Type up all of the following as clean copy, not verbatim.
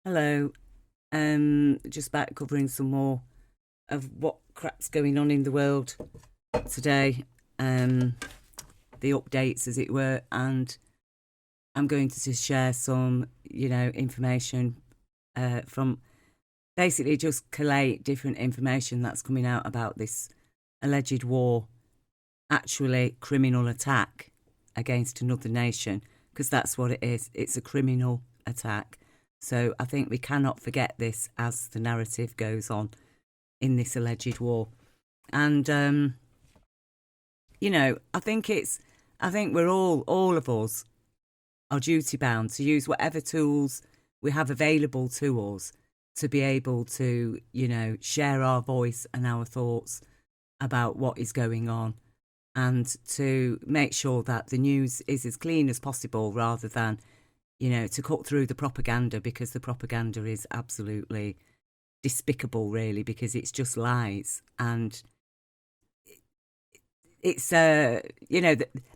Hello. Just back covering some more of what crap's going on in the world today. The updates, as it were, and I'm going to just share some, information from basically just collate different information that's coming out about this alleged war, actually criminal attack against another nation, because that's what it is. It's a criminal attack. So I think we cannot forget this as the narrative goes on in this alleged war. And, I think we're all of us are duty bound to use whatever tools we have available to us to be able to, share our voice and our thoughts about what is going on, and to make sure that the news is as clean as possible rather than to cut through the propaganda, because the propaganda is absolutely despicable, really, because it's just lies. And it's, they're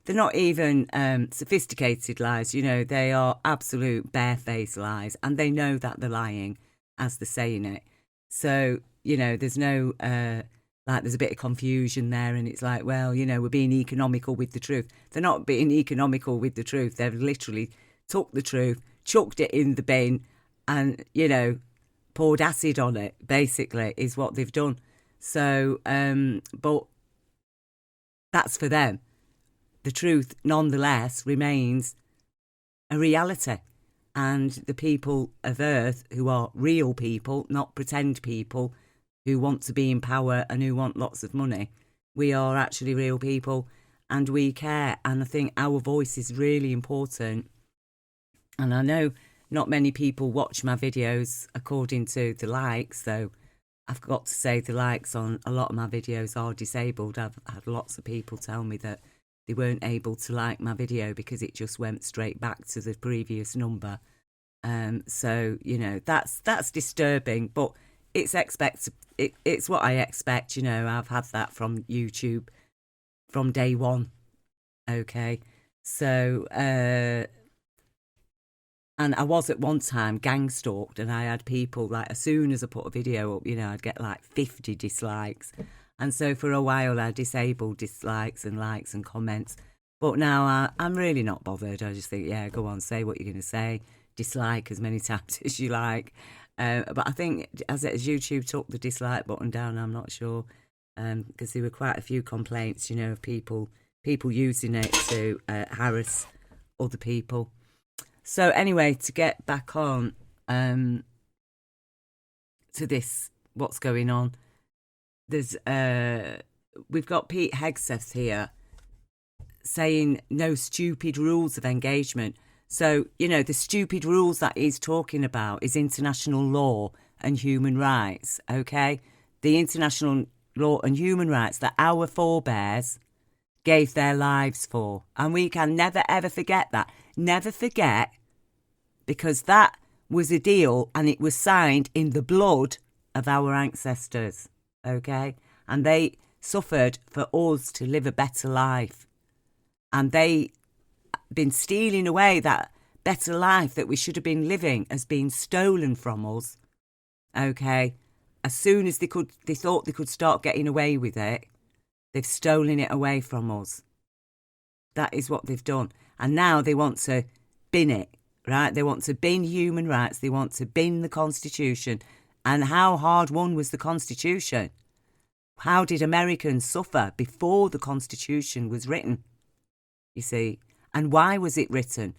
not even sophisticated lies, they are absolute barefaced lies, and they know that they're lying as they're saying it. So, there's no, there's a bit of confusion there, and it's like, well, we're being economical with the truth. They're not being economical with the truth. They've literally took the truth, chucked it in the bin, and, poured acid on it, basically, is what they've done. So, but that's for them. The truth, nonetheless, remains a reality. And the people of Earth, who are real people, not pretend people, who want to be in power and who want lots of money, we are actually real people, and we care. And I think our voice is really important. And I know not many people watch my videos according to the likes, so I've got to say the likes on a lot of my videos are disabled. I've had lots of people tell me that they weren't able to like my video because it just went straight back to the previous number. So, that's disturbing, but it's what I expect. I've had that from YouTube from day one. Okay. So, and I was at one time gang stalked, and I had people, like, as soon as I put a video up, I'd get like 50 dislikes. And so for a while I disabled dislikes and likes and comments. But now I'm really not bothered. I just think, yeah, go on, say what you're going to say. Dislike as many times as you like. But I think as YouTube took the dislike button down, I'm not sure, because there were quite a few complaints, of people using it to harass other people. So anyway, to get back on to this, what's going on, there's we've got Pete Hegseth here saying no stupid rules of engagement. So, the stupid rules that he's talking about is international law and human rights, okay? The international law and human rights that our forebears gave their lives for. And we can never, ever forget that. Never forget, because that was a deal and it was signed in the blood of our ancestors, okay? And they suffered for us to live a better life. And they been stealing away that better life that we should have been living has been stolen from us, okay? As soon as they thought they could start getting away with it, they've stolen it away from us. That is what they've done. And now they want to bin it, right? They want to bin human rights. They want to bin the Constitution. And how hard won was the Constitution? How did Americans suffer before the Constitution was written? You see, and why was it written?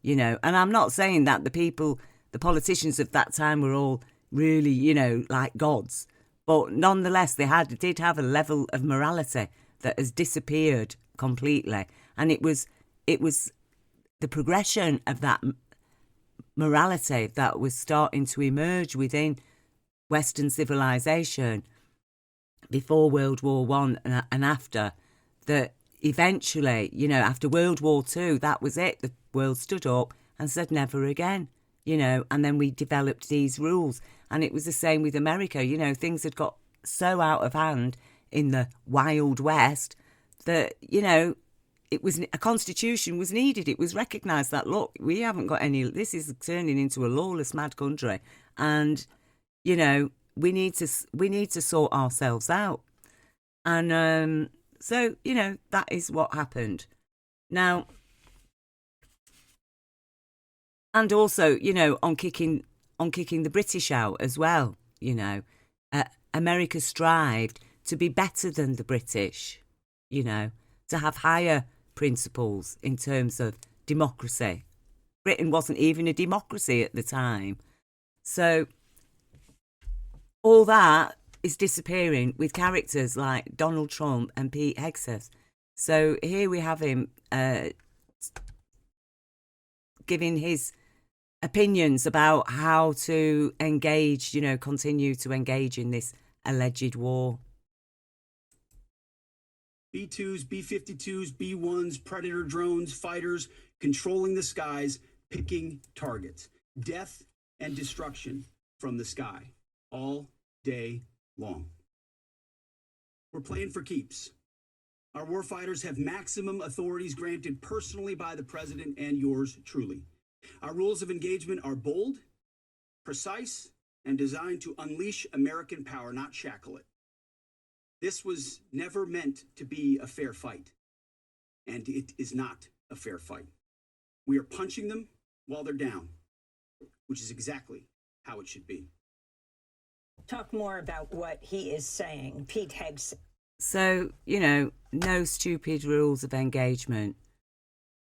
And I'm not saying that the politicians of that time were all really, like gods, but nonetheless, they did have a level of morality that has disappeared completely. And it was the progression of that morality that was starting to emerge within Western civilization before World War One and after, that eventually, after World War Two, that was it. The world stood up and said never again, and then we developed these rules. And it was the same with America. Things had got so out of hand in the Wild West that, a constitution was needed. It was recognised that, look, we haven't got any, this is turning into a lawless, mad country, and you know, we need to sort ourselves out. And so, you know, that is what happened. Now, and also, you know, on kicking the British out as well, you know, America strived to be better than the British, you know, to have higher principles in terms of democracy. Britain wasn't even a democracy at the time. So all that is disappearing with characters like Donald Trump and Pete Hegseth. So here we have him giving his opinions about how to engage, you know, continue to engage in this alleged war. B-2s, B-52s, B-1s, Predator drones, fighters, controlling the skies, picking targets. Death and destruction from the sky, all day long. We're playing for keeps. Our warfighters have maximum authorities granted personally by the president and yours truly. Our rules of engagement are bold, precise, and designed to unleash American power, not shackle it. This was never meant to be a fair fight, and it is not a fair fight. We are punching them while they're down, which is exactly how it should be. Talk more about what he is saying, Pete Hegseth. So, you know, no stupid rules of engagement.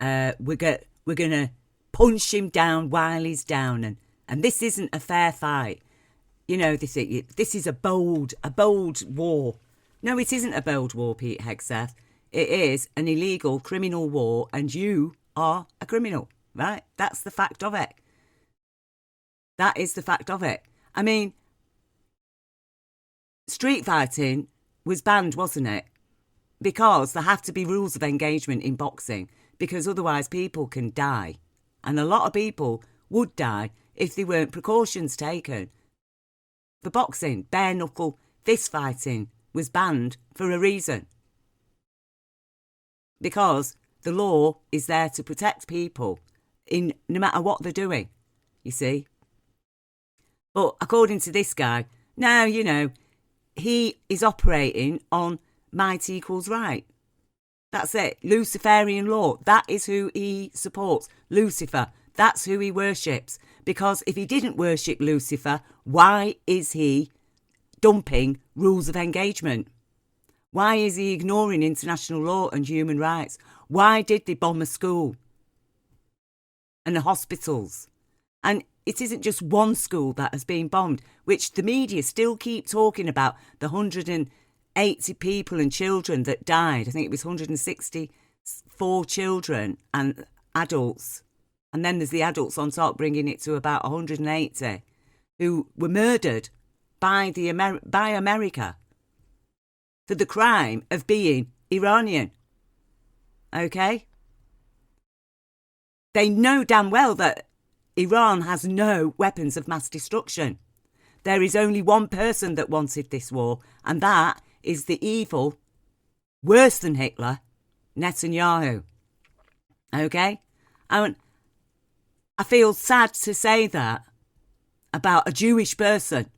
We're going to punch him down while he's down, and this isn't a fair fight. You know, this is a bold war. No, it isn't a bold war, Pete Hegseth. It is an illegal criminal war, and you are a criminal, right? That's the fact of it. That is the fact of it. I mean, street fighting was banned, wasn't it? Because there have to be rules of engagement in boxing, because otherwise people can die. And a lot of people would die if there weren't precautions taken. For boxing, bare knuckle fist fighting was banned for a reason. Because the law is there to protect people in no matter what they're doing, you see. But according to this guy, now, you know, he is operating on might equals right. That's it. Luciferian law. That is who he supports. Lucifer. That's who he worships. Because if he didn't worship Lucifer, why is he dumping rules of engagement? Why is he ignoring international law and human rights? Why did they bomb a school and the hospitals? And it isn't just one school that has been bombed, which the media still keep talking about, the 180 people and children that died. I think it was 164 children and adults. And then there's the adults on top, bringing it to about 180 who were murdered by America for the crime of being Iranian. Okay? They know damn well that Iran has no weapons of mass destruction. There is only one person that wanted this war, and that is the evil, worse than Hitler, Netanyahu. Okay? I feel sad to say that about a Jewish person,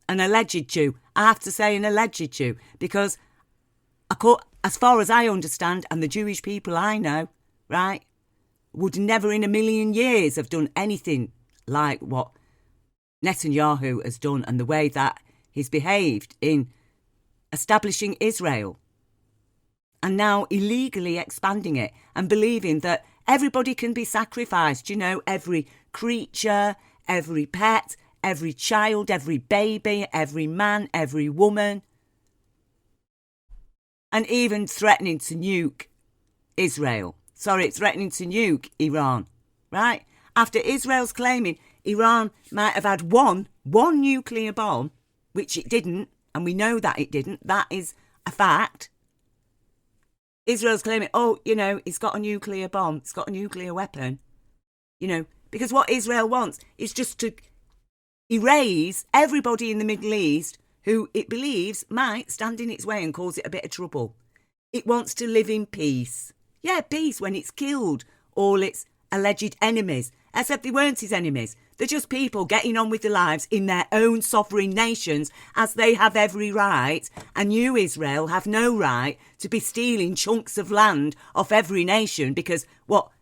an alleged Jew. I have to say an alleged Jew, because as far as I understand, and the Jewish people I know, right, would never in a million years have done anything like what Netanyahu has done, and the way that he's behaved in establishing Israel and now illegally expanding it and believing that everybody can be sacrificed. You know, every creature, every pet, every child, every baby, every man, every woman, and even threatening to nuke Israel. Threatening to nuke Iran, right? After Israel's claiming Iran might have had one nuclear bomb, which it didn't, and we know that it didn't. That is a fact. Israel's claiming, oh, you know, it's got a nuclear bomb, it's got a nuclear weapon, you know, because what Israel wants is just to erase everybody in the Middle East who it believes might stand in its way and cause it a bit of trouble. It wants to live in peace. Yeah, peace when it's killed all its alleged enemies, except they weren't his enemies. They're just people getting on with their lives in their own sovereign nations, as they have every right, and you, Israel, have no right to be stealing chunks of land off every nation because,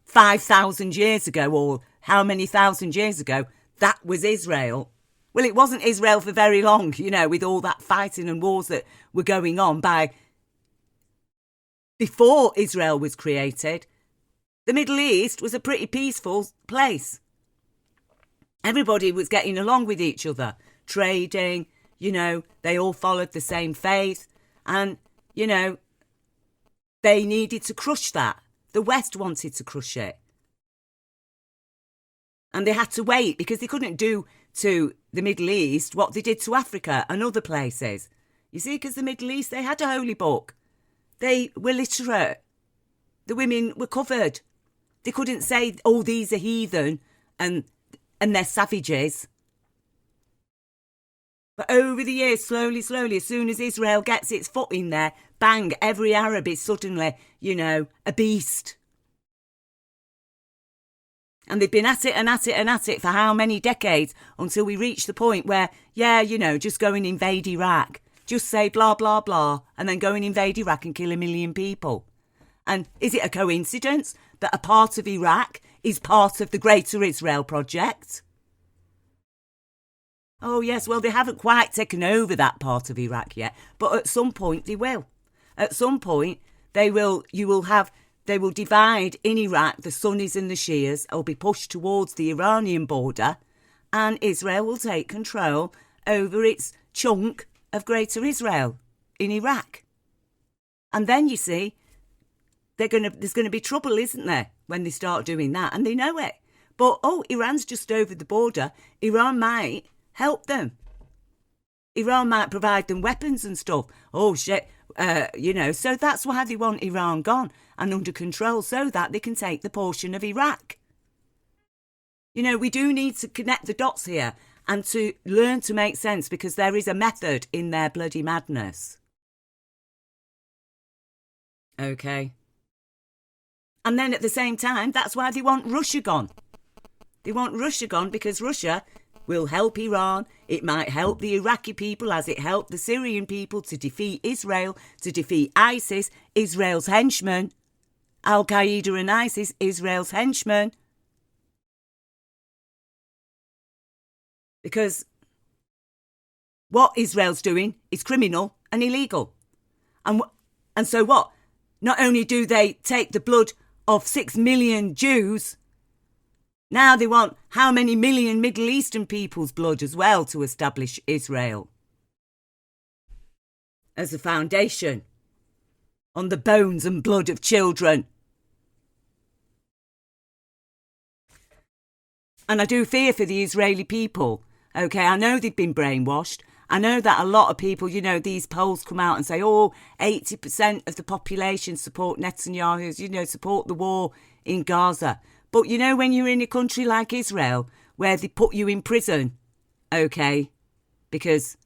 5,000 years ago, or how many thousand years ago, that was Israel. Well, it wasn't Israel for very long, with all that fighting and wars that were going on before Israel was created. The Middle East was a pretty peaceful place. Everybody was getting along with each other, trading, they all followed the same faith. And, they needed to crush that. The West wanted to crush it. And they had to wait because they couldn't do to the Middle East what they did to Africa and other places. You see, because the Middle East, they had a holy book. They were literate. The women were covered. They couldn't say, oh, these are heathen and they're savages. But over the years, slowly, as soon as Israel gets its foot in there, bang, every Arab is suddenly, a beast. And they've been at it and at it and at it for how many decades until we reach the point where, just go and invade Iraq. Just say blah, blah, blah, and then go and invade Iraq and kill 1 million people. And is it a coincidence that a part of Iraq is part of the Greater Israel Project? Oh, yes, well, they haven't quite taken over that part of Iraq yet, but at some point they will. At some point, they will divide in Iraq the Sunnis and the Shias. It'll be pushed towards the Iranian border, and Israel will take control over its chunk of Greater Israel in Iraq. And then, you see, there's going to be trouble, isn't there, when they start doing that, and they know it. But, Iran's just over the border. Iran might help them. Iran might provide them weapons and stuff. Oh, shit. So that's why they want Iran gone and under control so that they can take the portion of Iraq. We do need to connect the dots here and to learn to make sense because there is a method in their bloody madness. Okay. And then at the same time, that's why they want Russia gone. They want Russia gone because Russia will help Iran. It might help the Iraqi people as it helped the Syrian people to defeat Israel, to defeat ISIS, Israel's henchmen. Al-Qaeda and ISIS, Israel's henchmen. Because what Israel's doing is criminal and illegal. And so what? Not only do they take the blood of 6 million Jews, now they want how many million Middle Eastern people's blood as well to establish Israel as a foundation on the bones and blood of children. And I do fear for the Israeli people. Okay, I know they've been brainwashed. I know that a lot of people, these polls come out and say, 80% of the population support Netanyahu, support the war in Gaza. But, when you're in a country like Israel, where they put you in prison, okay, because,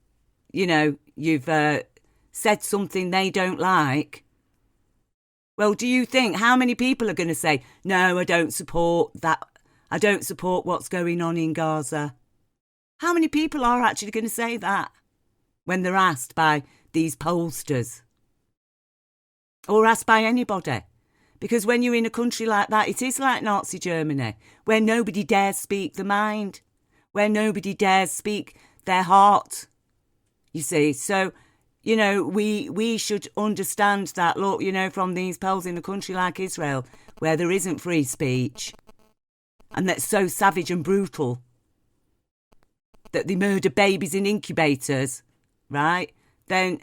you've said something they don't like, well, do you think how many people are going to say, no, I don't support that, I don't support what's going on in Gaza? How many people are actually going to say that when they're asked by these pollsters? Or asked by anybody? Because when you're in a country like that, it is like Nazi Germany, where nobody dares speak the mind, where nobody dares speak their heart, you see. So, we should understand that, look, from these polls in a country like Israel, where there isn't free speech, and that's so savage and brutal, that they murder babies in incubators, right? Then,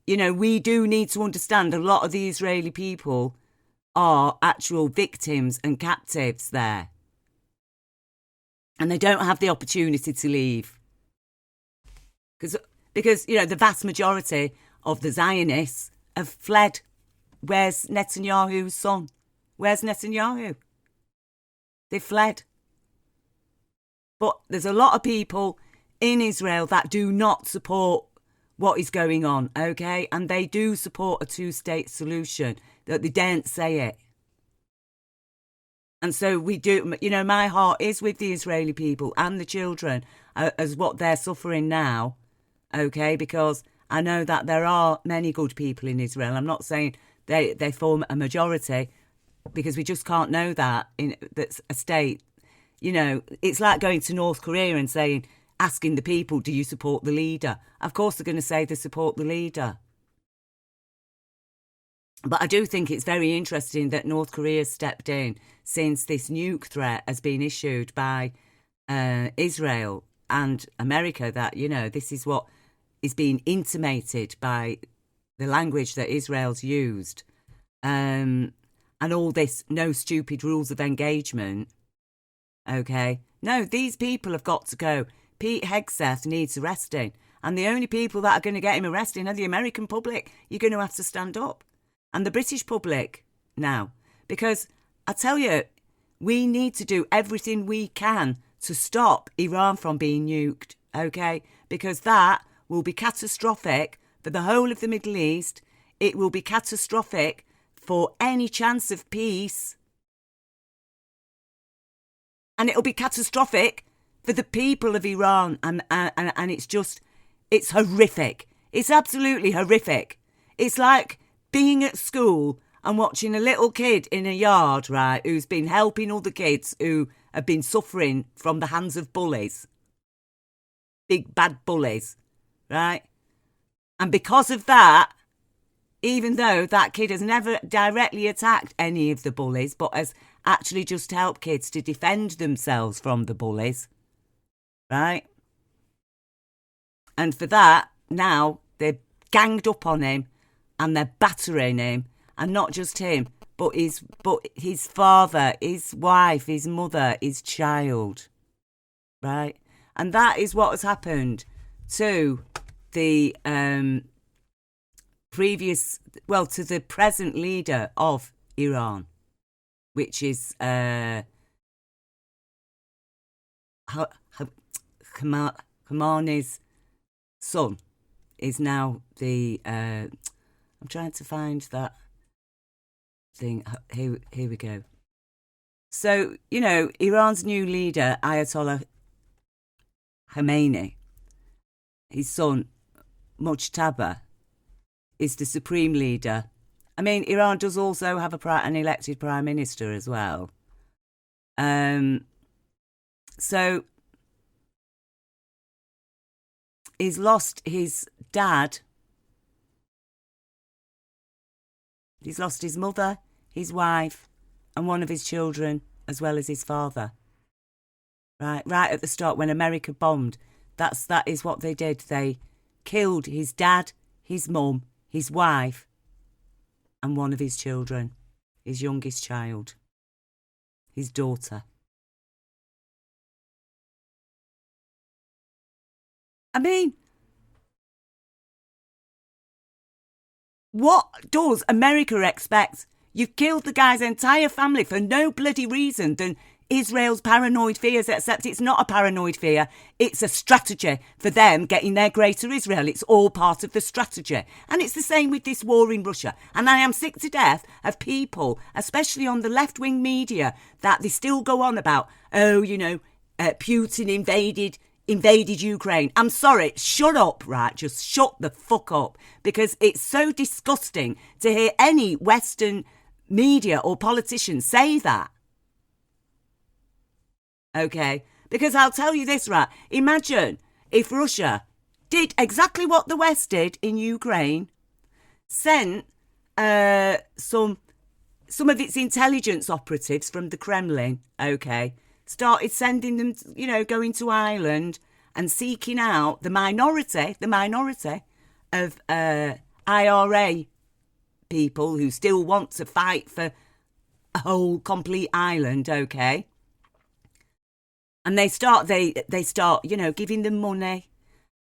we do need to understand a lot of the Israeli people are actual victims and captives there. And they don't have the opportunity to leave. Because the vast majority of the Zionists have fled. Where's Netanyahu's son? Where's Netanyahu? They fled. But there's a lot of people in Israel that do not support what is going on, okay? And they do support a two-state solution, that they daren't say it. And so we do, my heart is with the Israeli people and the children as what they're suffering now, okay? Because I know that there are many good people in Israel. I'm not saying they form a majority, because we just can't know that that's a state. It's like going to North Korea and asking the people, do you support the leader? Of course they're going to say they support the leader. But I do think it's very interesting that North Korea stepped in since this nuke threat has been issued by Israel and America, that, this is what is being intimated by the language that Israel's used. And all this no stupid rules of engagement. Okay? No, these people have got to go. Pete Hegseth needs arresting. And the only people that are going to get him arrested are the American public. You're going to have to stand up. And the British public now. Because I tell you, we need to do everything we can to stop Iran from being nuked, okay? Because that will be catastrophic for the whole of the Middle East. It will be catastrophic for any chance of peace. And it'll be catastrophic for the people of Iran. And it's horrific. It's absolutely horrific. It's like being at school and watching a little kid in a yard, right, who's been helping other kids who have been suffering from the hands of bullies. Big bad bullies, right? And because of that, even though that kid has never directly attacked any of the bullies, but has actually just helped kids to defend themselves from the bullies, right? And for that, now they're ganged up on him and they're battering him, and not just him, but his father, his wife, his mother, his child, right? And that is what has happened to the to the present leader of Iran, which is Khamenei's son, is now the I'm trying to find that thing. Here we go. So, Iran's new leader, Ayatollah Khamenei, his son, Mujtaba, is the supreme leader. I mean, Iran does also have an elected prime minister as well. So he's lost his dad. He's lost his mother, his wife, and one of his children, as well as his father. Right at the start, when America bombed, that is what they did. They killed his dad, his mum, his wife, and one of his children, his youngest child, his daughter. I mean, what does America expect? You've killed the guy's entire family for no bloody reason than Israel's paranoid fears, except it's not a paranoid fear. It's a strategy for them getting their greater Israel. It's all part of the strategy. And it's the same with this war in Russia. And I am sick to death of people, especially on the left-wing media, that they still go on about, Putin invaded Ukraine. I'm sorry, shut up, right? Just shut the fuck up. Because it's so disgusting to hear any Western media or politician say that. Okay? Because I'll tell you this, right? Imagine if Russia did exactly what the West did in Ukraine, sent some of its intelligence operatives from the Kremlin, okay, started sending them, going to Ireland and seeking out the minority of IRA people who still want to fight for a whole complete island, okay? And they start, giving them money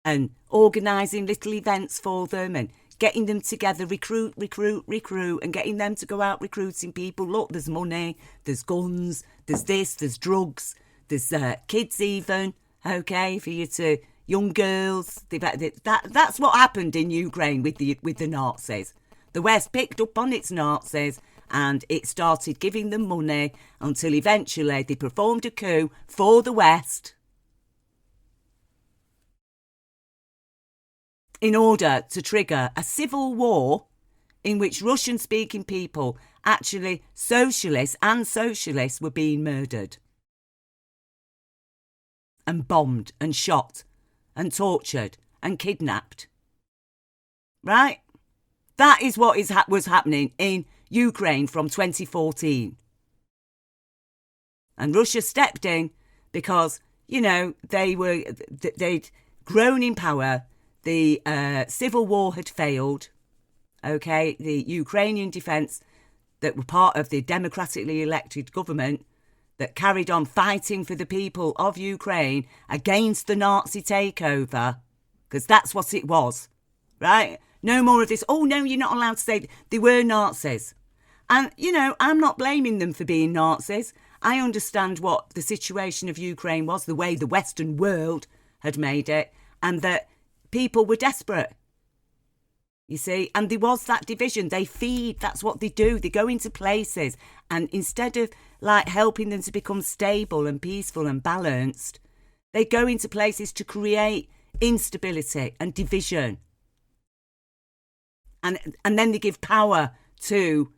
and organising little events for them and getting them together, recruit, and getting them to go out recruiting people. Look, there's money, there's guns, there's this, there's drugs, there's kids even, okay, for you to, young girls. That's what happened in Ukraine with the Nazis. The West picked up on its Nazis and it started giving them money until eventually they performed a coup for the West in order to trigger a civil war in which Russian-speaking people, actually socialists and socialists, were being murdered and bombed and shot and tortured and kidnapped. Right? That is what was happening in Ukraine from 2014. And Russia stepped in because, they'd grown in power. The civil war had failed. Okay, the Ukrainian defence that were part of the democratically elected government that carried on fighting for the people of Ukraine against the Nazi takeover, because that's what it was, right? No more of this, oh no, you're not allowed to say they were Nazis. And, I'm not blaming them for being Nazis. I understand what the situation of Ukraine was, the way the Western world had made it, and that people were desperate. You see, and there was that division. They feed, that's what they do. They go into places, and instead of helping them to become stable and peaceful and balanced, they go into places to create instability and division. And then they give power to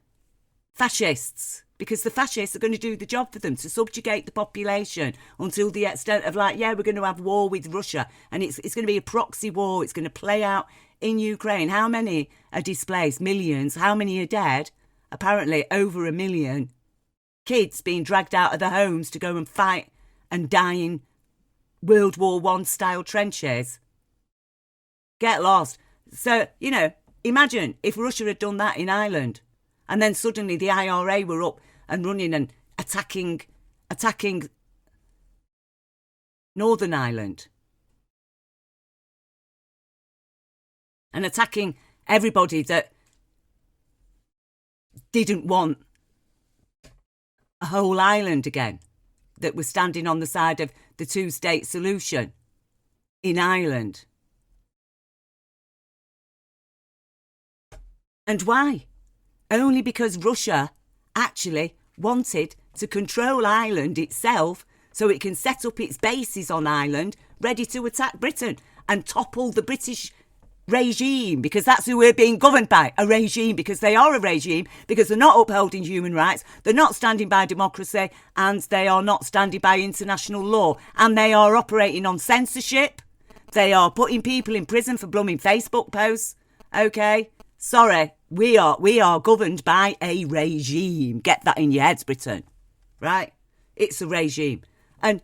fascists, because the fascists are going to do the job for them, to subjugate the population until the extent of we're going to have war with Russia, and it's going to be a proxy war. It's going to play out in Ukraine. How many are displaced? Millions. How many are dead? Apparently over 1 million. Kids being dragged out of their homes to go and fight and die in World War I style trenches. Get lost. So, imagine if Russia had done that in Ireland, and then suddenly the IRA were up and running and attacking Northern Ireland. And attacking everybody that didn't want a whole island again, that was standing on the side of the two-state solution in Ireland. And why? Only because Russia actually wanted to control Ireland itself so it can set up its bases on Ireland ready to attack Britain and topple the British regime, because that's who we're being governed by, a regime, because they are a regime, because they're not upholding human rights, they're not standing by democracy, and they are not standing by international law, and they are operating on censorship. They are putting people in prison for blooming Facebook posts. Okay, sorry, we are governed by a regime. Get that in your heads, Britain. Right? It's a regime. And,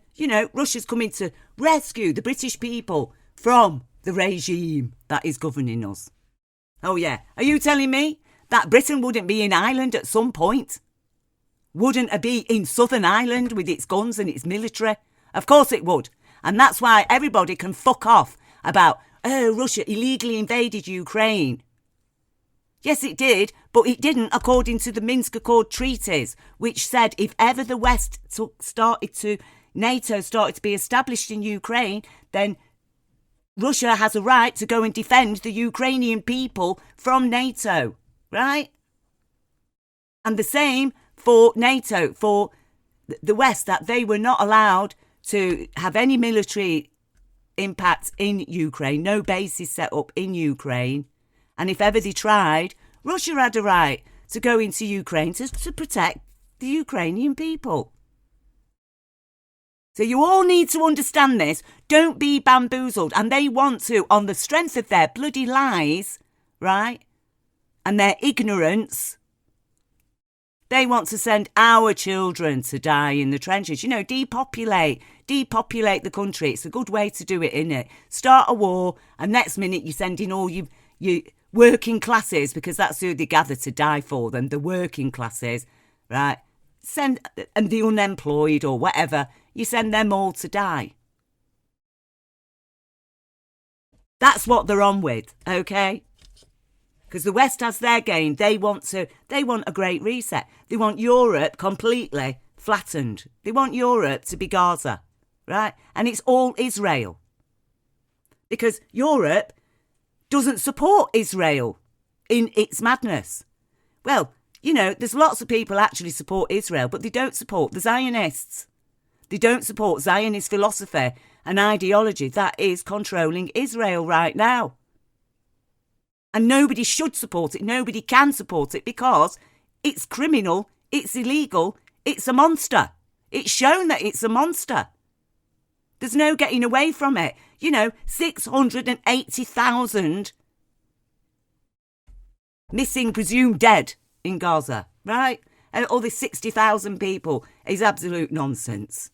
Russia's coming to rescue the British people from the regime that is governing us. Oh, yeah. Are you telling me that Britain wouldn't be in Ireland at some point? Wouldn't it be in Southern Ireland with its guns and its military? Of course it would. And that's why everybody can fuck off about, Russia illegally invaded Ukraine. Yes, it did, but it didn't according to the Minsk Accord treaties, which said if ever the West NATO started to be established in Ukraine, then Russia has a right to go and defend the Ukrainian people from NATO, right? And the same for NATO, for the West, that they were not allowed to have any military impact in Ukraine, no bases set up in Ukraine. And if ever they tried, Russia had a right to go into Ukraine to protect the Ukrainian people. So you all need to understand this. Don't be bamboozled. And they want to, on the strength of their bloody lies, right, and their ignorance, they want to send our children to die in the trenches. Depopulate the country. It's a good way to do it, isn't it? Start a war, and next minute you're sending all you working classes, because that's who they gather to die for them, the working classes, right? And the unemployed or whatever, you send them all to die. That's what they're on with, okay? Because the West has their gain. They want a great reset. They want Europe completely flattened. They want Europe to be Gaza, right? And it's all Israel. Because Europe doesn't support Israel in its madness. Well, you know, there's lots of people actually support Israel, but they don't support the Zionists. They don't support Zionist philosophy and ideology that is controlling Israel right now. And nobody should support it. Nobody can support it because it's criminal, it's illegal, it's a monster. It's shown that it's a monster. There's no getting away from it. You know, 680,000 missing, presumed dead in Gaza, right? And all this 60,000 people is absolute nonsense.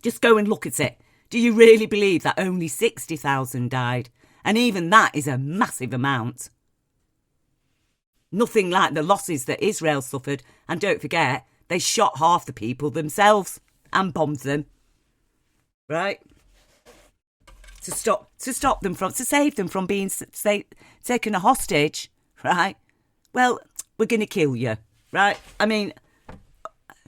Just go and look at it. Do you really believe that only 60,000 died? And even that is a massive amount. Nothing like the losses that Israel suffered. And don't forget, they shot half the people themselves and bombed them. Right? To save them from being taken a hostage. Right? Well, we're going to kill you. Right? I mean,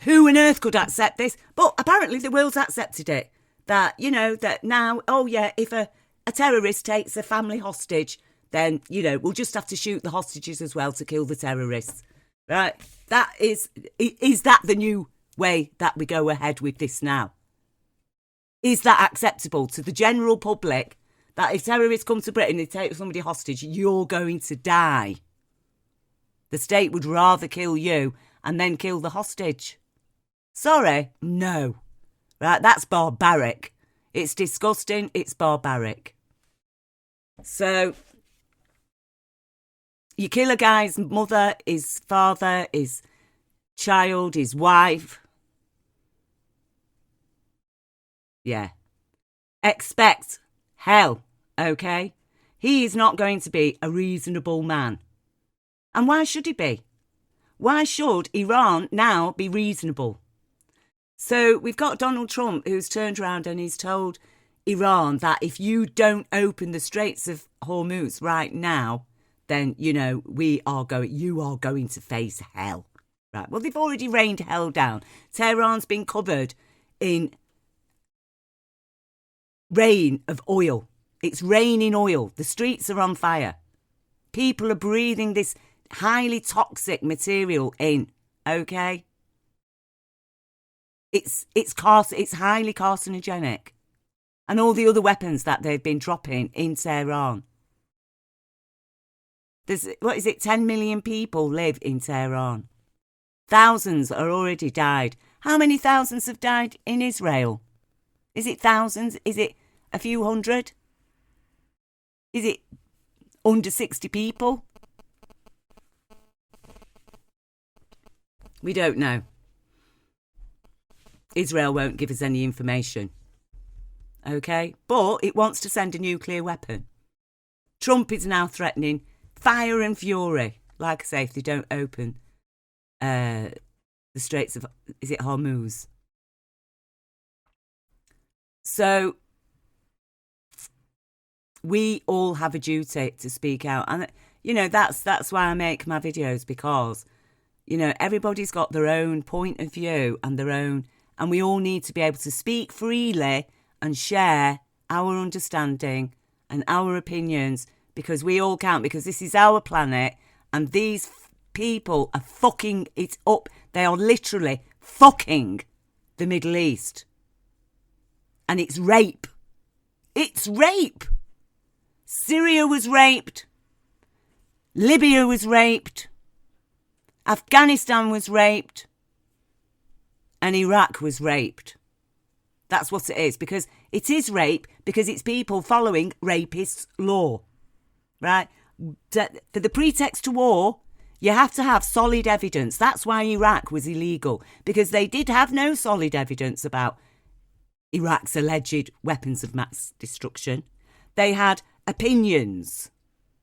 who on earth could accept this? But apparently the world's accepted it. That, you know, that now, oh yeah, if a terrorist takes a family hostage, then, you know, we'll just have to shoot the hostages as well to kill the terrorists. Right? That is that the new way that we go ahead with this now? Is that acceptable to the general public that if terrorists come to Britain and take somebody hostage, you're going to die? The state would rather kill you and then kill the hostage. Sorry, no. Right, that's barbaric. It's disgusting, it's barbaric. So, you kill a guy's mother, his father, his child, his wife. Yeah. Expect hell, okay? He is not going to be a reasonable man. And why should he be? Why should Iran now be reasonable? So we've got Donald Trump who's turned around and he's told Iran that if you don't open the Straits of Hormuz right now, then, you know, you are going to face hell. Right. Well, they've already rained hell down. Tehran's been covered in rain of oil. It's raining oil. The streets are on fire. People are breathing this highly toxic material in. Okay? It's highly carcinogenic. And all the other weapons that they've been dropping in Tehran. There's, 10 million people live in Tehran. Thousands are already died. How many thousands have died in Israel? Is it thousands? Is it a few hundred? Is it under 60 people? We don't know. Israel won't give us any information. Okay? But it wants to send a nuclear weapon. Trump is now threatening fire and fury. Like I say, if they don't open the Straits of... Is it Hormuz? So, we all have a duty to speak out. And, you know, that's why I make my videos, because, you know, everybody's got their own point of view and their own... And we all need to be able to speak freely and share our understanding and our opinions, because we all count, because this is our planet and these people are fucking it up. They are literally fucking the Middle East. And it's rape. It's rape. Syria was raped. Libya was raped. Afghanistan was raped. And Iraq was raped. That's what it is, because it is rape, because it's people following rapists' law, right? For the pretext to war, you have to have solid evidence. That's why Iraq was illegal, because they did have no solid evidence about Iraq's alleged weapons of mass destruction. They had opinions,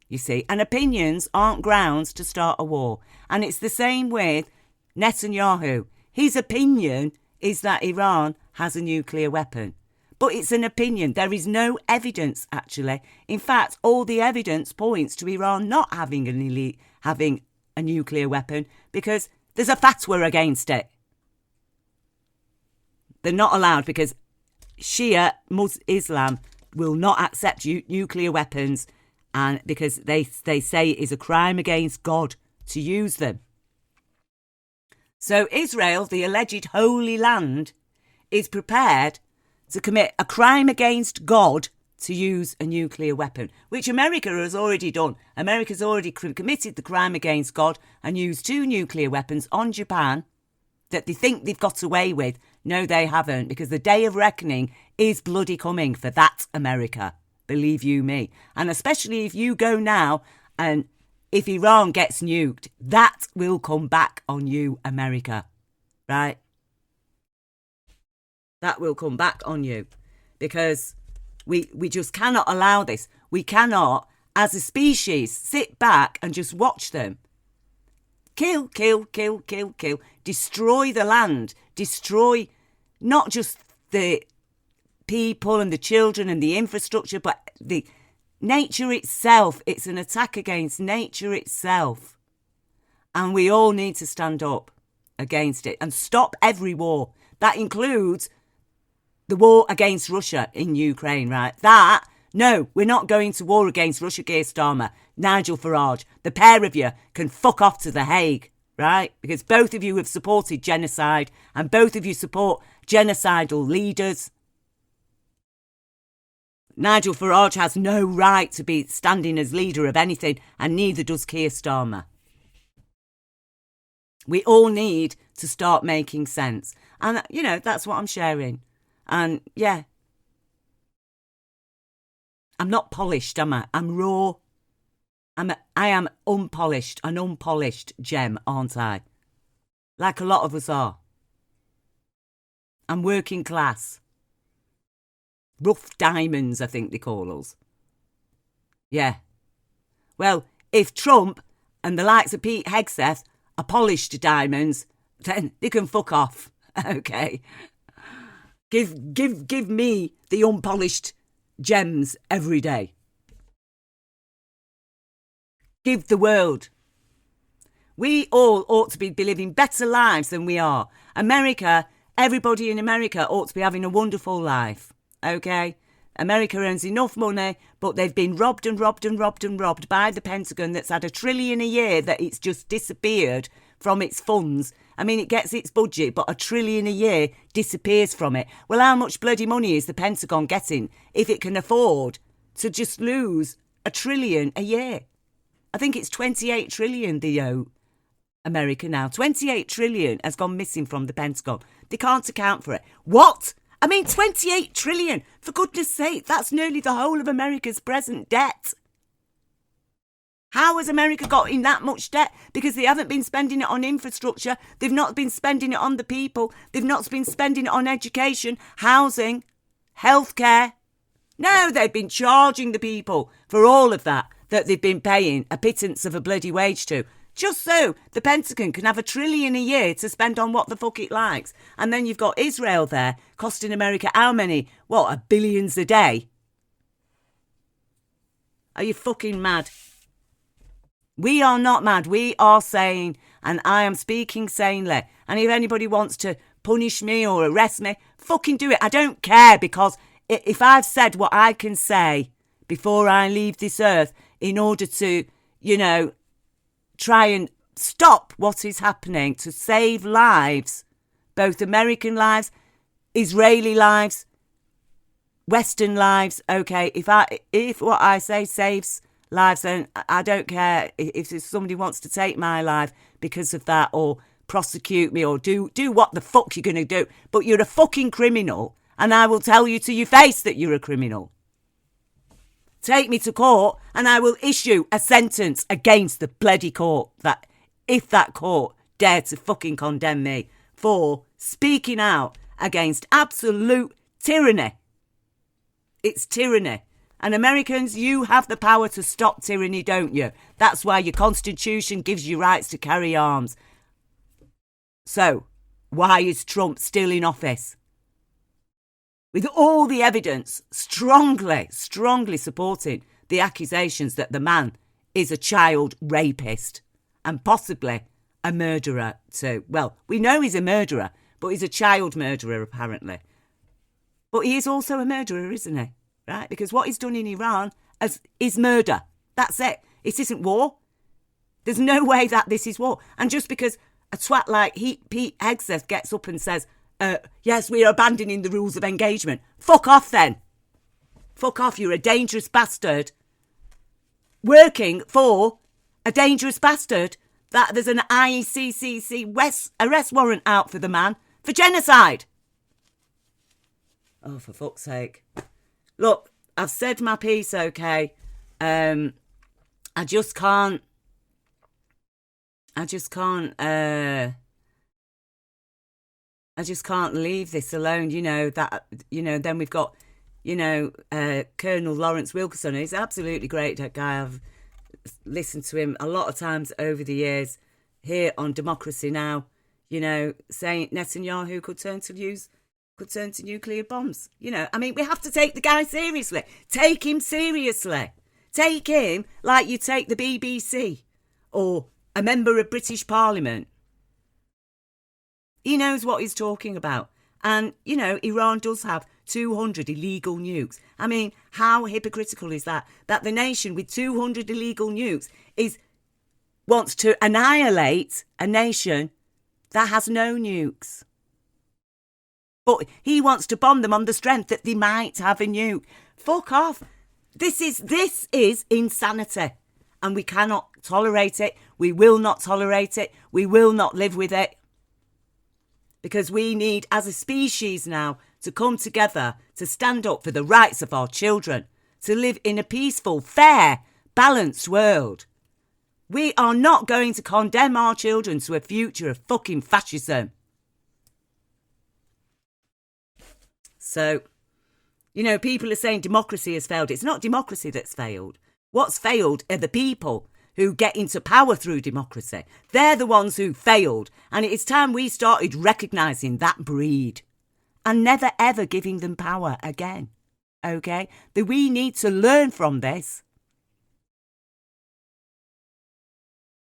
you see, and opinions aren't grounds to start a war. And it's the same with Netanyahu. His opinion is that Iran has a nuclear weapon. But it's an opinion. There is no evidence, actually. In fact, all the evidence points to Iran not having a nuclear weapon, because there's a fatwa against it. They're not allowed, because Shia Islam will not accept nuclear weapons, and because they say it is a crime against God to use them. So Israel, the alleged holy land, is prepared to commit a crime against God to use a nuclear weapon, which America has already done. America's already committed the crime against God and used 2 nuclear weapons on Japan that they think they've got away with. No, they haven't, because the day of reckoning is bloody coming for that America. Believe you me. And especially if you go now and if Iran gets nuked, that will come back on you, America. Right? That will come back on you, because we just cannot allow this. We cannot, as a species, sit back and just watch them kill, kill, kill, kill, kill, destroy the land, destroy not just the people and the children and the infrastructure, but the nature itself. It's an attack against nature itself. And we all need to stand up against it and stop every war. That includes the war against Russia in Ukraine, right? No, we're not going to war against Russia, Keir Starmer, Nigel Farage. The pair of you can fuck off to The Hague, right? Because both of you have supported genocide and both of you support genocidal leaders. Nigel Farage has no right to be standing as leader of anything, and neither does Keir Starmer. We all need to start making sense. And, that's what I'm sharing. And, yeah. I'm not polished, am I? I'm raw. I am unpolished, an unpolished gem, aren't I? Like a lot of us are. I'm working class. Rough diamonds, I think they call us. Yeah. Well, if Trump and the likes of Pete Hegseth are polished diamonds, then they can fuck off. Okay. Give me the unpolished gems every day. Give the world. We all ought to be living better lives than we are. America, everybody in America ought to be having a wonderful life. Okay? America earns enough money, but they've been robbed and robbed and robbed and robbed by the Pentagon that's had $1 trillion a year that it's just disappeared from its funds. I mean, it gets its budget, but $1 trillion a year disappears from it. Well, how much bloody money is the Pentagon getting if it can afford to just lose $1 trillion a year? I think it's 28 trillion they owe America now. 28 trillion has gone missing from the Pentagon. They can't account for it. What? I mean, 28 trillion. For goodness sake, that's nearly the whole of America's present debt. How has America got in that much debt? Because they haven't been spending it on infrastructure. They've not been spending it on the people. They've not been spending it on education, housing, healthcare. No, they've been charging the people for all of that they've been paying a pittance of a bloody wage to. Just so the Pentagon can have $1 trillion a year to spend on what the fuck it likes. And then you've got Israel there costing America how many? What, billions a day? Are you fucking mad? We are not mad. We are sane. And I am speaking sanely. And if anybody wants to punish me or arrest me, fucking do it. I don't care, because if I've said what I can say before I leave this earth in order to, try and stop what is happening, to save lives, both American lives, Israeli lives, Western lives. Okay, if what I say saves lives, then I don't care if somebody wants to take my life because of that, or prosecute me, or do what the fuck you're going to do. But you're a fucking criminal, and I will tell you to your face that you're a criminal. Take me to court and I will issue a sentence against the bloody court, that if that court dare to fucking condemn me for speaking out against absolute tyranny. It's tyranny. And Americans, you have the power to stop tyranny, don't you? That's why your constitution gives you rights to carry arms. So, why is Trump still in office? With all the evidence strongly supporting the accusations that the man is a child rapist and possibly a murderer too. Well, we know he's a murderer, but he's a child murderer apparently. But he is also a murderer, isn't he? Right? Because what he's done in Iran is murder. That's it. It isn't war. There's no way that this is war. And just because a twat like Pete Hegseth gets up and says, yes, we are abandoning the rules of engagement. Fuck off then. Fuck off, you're a dangerous bastard. Working for a dangerous bastard that there's an ICCC arrest warrant out for the man for genocide. Oh, for fuck's sake. Look, I've said my piece, okay? I just can't leave this alone, then we've got, Colonel Lawrence Wilkerson. He's absolutely great, that guy. I've listened to him a lot of times over the years here on Democracy Now, saying Netanyahu could turn to nuclear bombs. We have to take the guy seriously. Take him seriously. Take him like you take the BBC or a member of British Parliament. He knows what he's talking about. And, Iran does have 200 illegal nukes. How hypocritical is that? That the nation with 200 illegal nukes wants to annihilate a nation that has no nukes. But he wants to bomb them on the strength that they might have a nuke. Fuck off. This is insanity. And we cannot tolerate it. We will not tolerate it. We will not live with it. Because we need, as a species now, to come together to stand up for the rights of our children, to live in a peaceful, fair, balanced world. We are not going to condemn our children to a future of fucking fascism. So, people are saying democracy has failed. It's not democracy that's failed. What's failed are the people who get into power through democracy. They're the ones who failed. And it is time we started recognising that breed and never ever giving them power again. Okay? That we need to learn from this.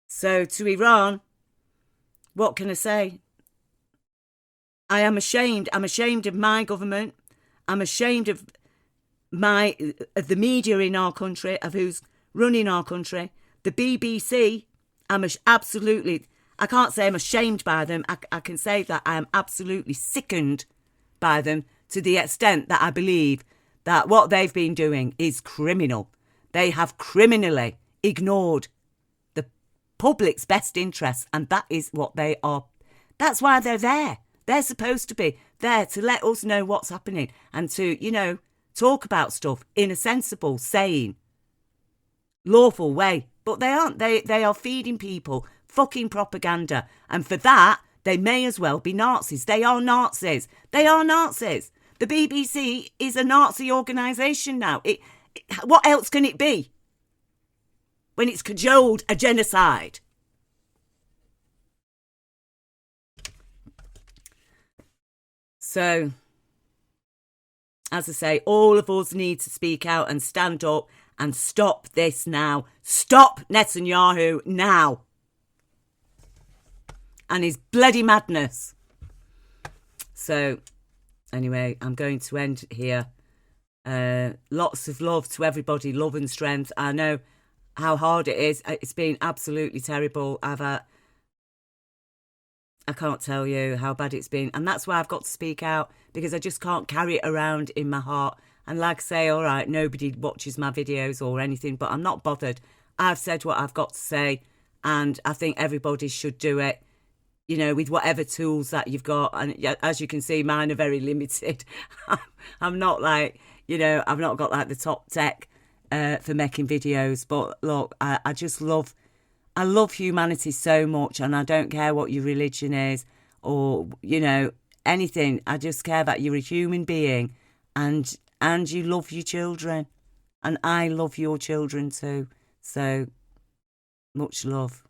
So to Iran, what can I say? I am ashamed. I'm ashamed of my government. I'm ashamed of the media in our country, of who's running our country. The BBC, I can't say I'm ashamed by them. I can say that I am absolutely sickened by them to the extent that I believe that what they've been doing is criminal. They have criminally ignored the public's best interests, and that is what they are. That's why they're there. They're supposed to be there to let us know what's happening and to, talk about stuff in a sensible, sane, lawful way. But they aren't. They are feeding people fucking propaganda. And for that, they may as well be Nazis. They are Nazis. They are Nazis. The BBC is a Nazi organisation now. What else can it be when it's cajoled a genocide? So, as I say, all of us need to speak out and stand up and stop this now. Stop Netanyahu now. And his bloody madness. So, anyway, I'm going to end here. Lots of love to everybody, love and strength. I know how hard it is. It's been absolutely terrible. I can't tell you how bad it's been. And that's why I've got to speak out, because I just can't carry it around in my heart. And like I say, all right, nobody watches my videos or anything, but I'm not bothered. I've said what I've got to say, and I think everybody should do it, with whatever tools that you've got. And as you can see, mine are very limited. I'm not like, I've not got like the top tech for making videos. But look, I just love... I love humanity so much, and I don't care what your religion is or, anything. I just care that you're a human being and you love your children. And I love your children too. So, much love.